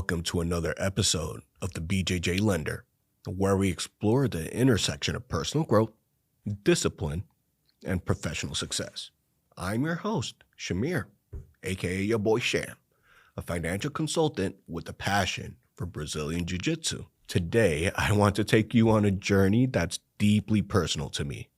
welcome to another episode of the BJJ Lender, where we explore the intersection of personal growth, discipline, and professional success. I'm your host, Shamier, aka your boy Sham, a financial consultant with a passion for Brazilian Jiu-Jitsu. Today, I want to take you on a journey that's deeply personal to me.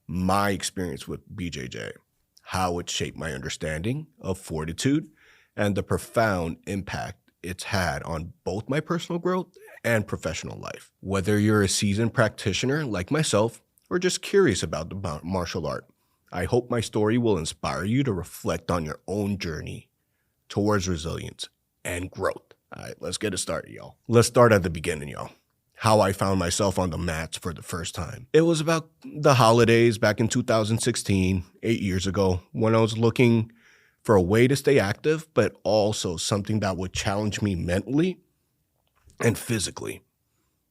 My experience with BJJ, how it shaped my understanding of Fortitude, and the profound impact it's had on both my personal growth and professional life. Whether you're a seasoned practitioner like myself or just curious about the martial art, I hope my story will inspire you to reflect on your own journey towards resilience and growth. All right, let's get it started, y'all. Let's start at the beginning, y'all. How I found myself on the mats for the first time. It was about the holidays back in 2016, 8 years ago, when I was looking for a way to stay active, but also something that would challenge me mentally and physically.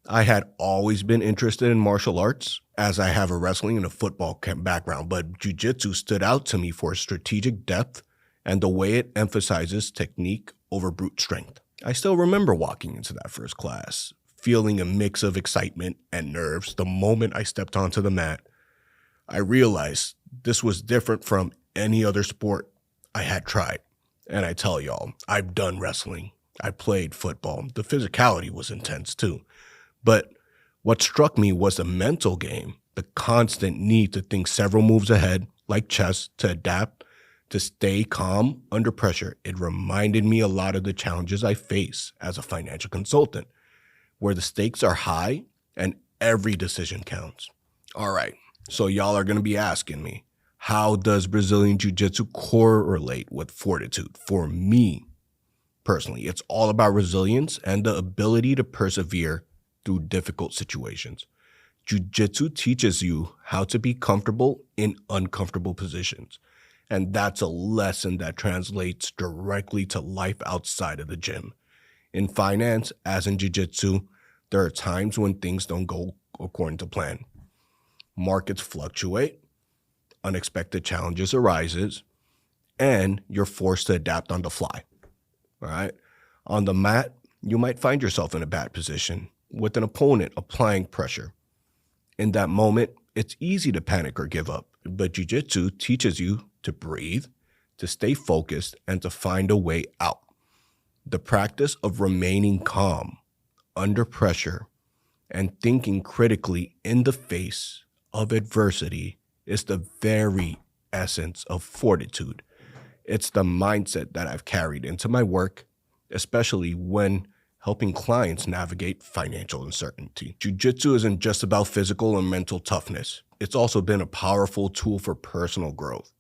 I had always been interested in martial arts, as I have a wrestling and a football background, but jiu-jitsu stood out to me for its strategic depth and the way it emphasizes technique over brute strength. I still remember walking into that first class, feeling a mix of excitement and nerves the moment I stepped onto the mat. I realized this was different from any other sport I had tried. And I tell y'all, I've done wrestling. I played football. The physicality was intense too. But what struck me was the mental game, the constant need to think several moves ahead, like chess, to adapt, to stay calm under pressure. It reminded me a lot of the challenges I face as a financial consultant, where the stakes are high and every decision counts. All right, so y'all are going to be asking me, how does Brazilian Jiu-Jitsu correlate with Fortitude? For me, personally, it's all about resilience and the ability to persevere through difficult situations. Jiu-Jitsu teaches you how to be comfortable in uncomfortable positions. And that's a lesson that translates directly to life outside of the gym. In finance, as in Jiu-Jitsu, there are times when things don't go according to plan. Markets fluctuate, unexpected challenges arises, and you're forced to adapt on the fly. All right? On the mat, you might find yourself in a bad position with an opponent applying pressure. In that moment, it's easy to panic or give up, but Jiu-Jitsu teaches you to breathe, to stay focused, and to find a way out. The practice of remaining calm under pressure and thinking critically in the face of adversity is the very essence of Fortitude. It's the mindset that I've carried into my work, especially when helping clients navigate financial uncertainty. Jiu-Jitsu isn't just about physical and mental toughness. It's also been a powerful tool for personal growth.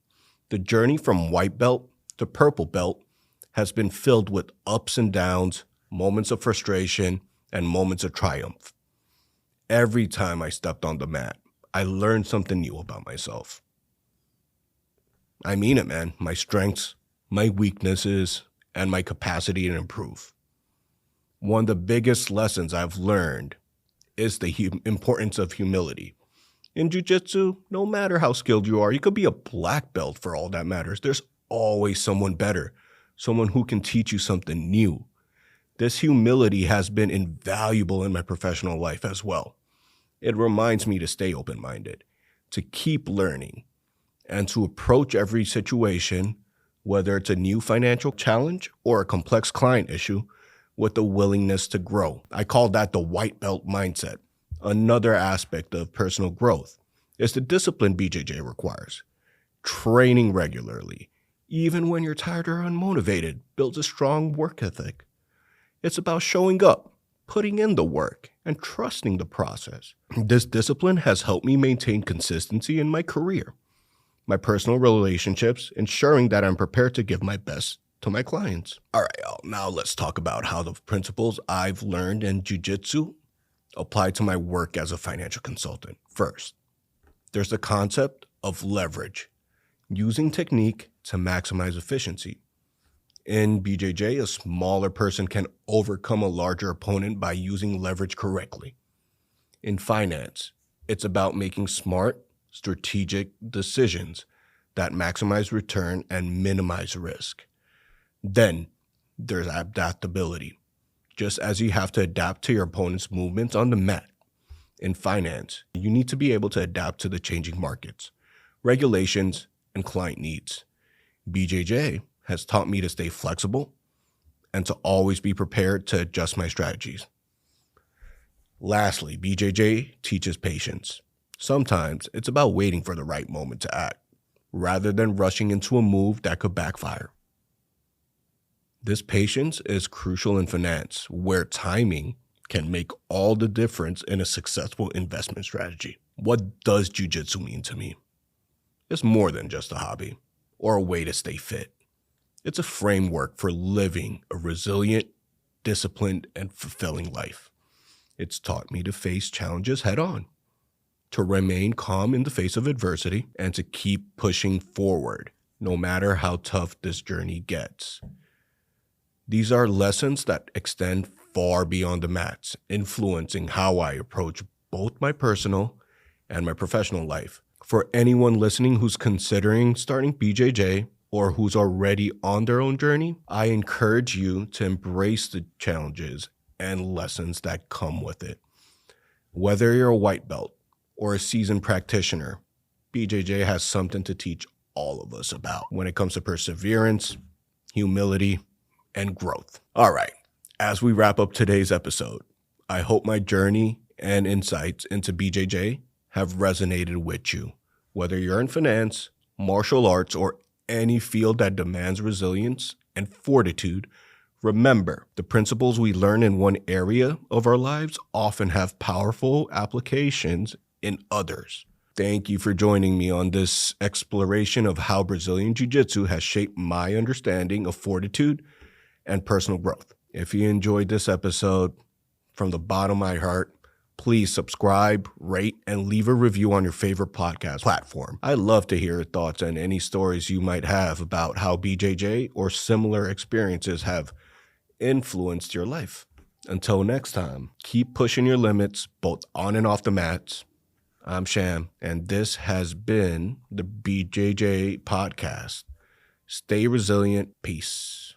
The journey from white belt to purple belt has been filled with ups and downs, moments of frustration, and moments of triumph. Every time I stepped on the mat, I learned something new about myself. I mean it, man. My strengths, my weaknesses, and my capacity to improve. One of the biggest lessons I've learned is the importance of humility. In jiu-jitsu, no matter how skilled you are, you could be a black belt for all that matters. There's always someone better, someone who can teach you something new. This humility has been invaluable in my professional life as well. It reminds me to stay open-minded, to keep learning, and to approach every situation, whether it's a new financial challenge or a complex client issue, with a willingness to grow. I call that the white belt mindset. Another aspect of personal growth is the discipline BJJ requires. Training regularly, even when you're tired or unmotivated, builds a strong work ethic. It's about showing up, putting in the work, and trusting the process. This discipline has helped me maintain consistency in my career, my personal relationships, ensuring that I'm prepared to give my best to my clients. All right, y'all. Now let's talk about how the principles I've learned in jiu-jitsu apply to my work as a financial consultant. First, there's the concept of leverage, using technique to maximize efficiency. In BJJ, a smaller person can overcome a larger opponent by using leverage correctly. In finance, it's about making smart, strategic decisions that maximize return and minimize risk. Then there's adaptability. Just as you have to adapt to your opponent's movements on the mat, in finance, you need to be able to adapt to the changing markets, regulations, and client needs. BJJ has taught me to stay flexible and to always be prepared to adjust my strategies. Lastly, BJJ teaches patience. Sometimes it's about waiting for the right moment to act, rather than rushing into a move that could backfire. This patience is crucial in finance, where timing can make all the difference in a successful investment strategy. What does jiu-jitsu mean to me? It's more than just a hobby or a way to stay fit. It's a framework for living a resilient, disciplined, and fulfilling life. It's taught me to face challenges head on, to remain calm in the face of adversity, and to keep pushing forward, no matter how tough this journey gets. These are lessons that extend far beyond the mats, influencing how I approach both my personal and my professional life. For anyone listening who's considering starting BJJ or who's already on their own journey, I encourage you to embrace the challenges and lessons that come with it. Whether you're a white belt or a seasoned practitioner, BJJ has something to teach all of us about when it comes to perseverance, humility, and growth. All right, as we wrap up today's episode, I hope my journey and insights into BJJ have resonated with you. Whether you're in finance, martial arts, or any field that demands resilience and fortitude, remember, the principles we learn in one area of our lives often have powerful applications in others. Thank you for joining me on this exploration of how Brazilian Jiu-Jitsu has shaped my understanding of fortitude and personal growth. If you enjoyed this episode, from the bottom of my heart, please subscribe, rate, and leave a review on your favorite podcast platform. I'd love to hear your thoughts and any stories you might have about how BJJ or similar experiences have influenced your life. Until next time, keep pushing your limits, both on and off the mats. I'm Sham, and this has been the BJJ podcast. Stay resilient. Peace.